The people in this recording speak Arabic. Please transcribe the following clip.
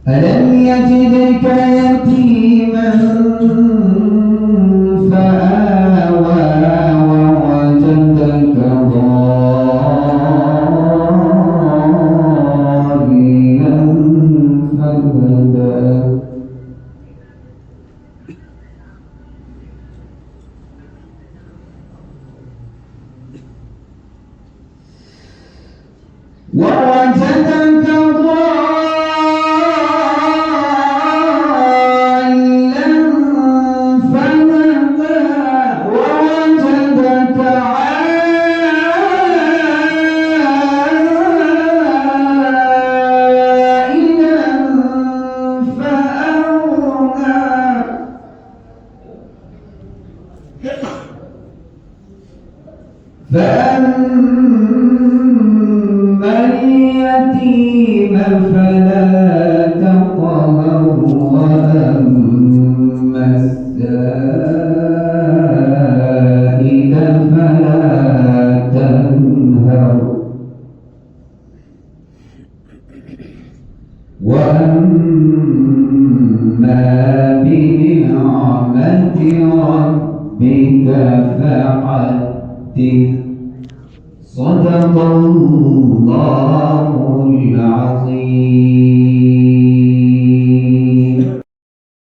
ألم يجدك يتيما فآوى ووجدك ضالا فهدى ووجدك فأما اليتيم فلا تقهر وأما السائل فلا تنهر وأما بنعمة ربك فحدث صدق الله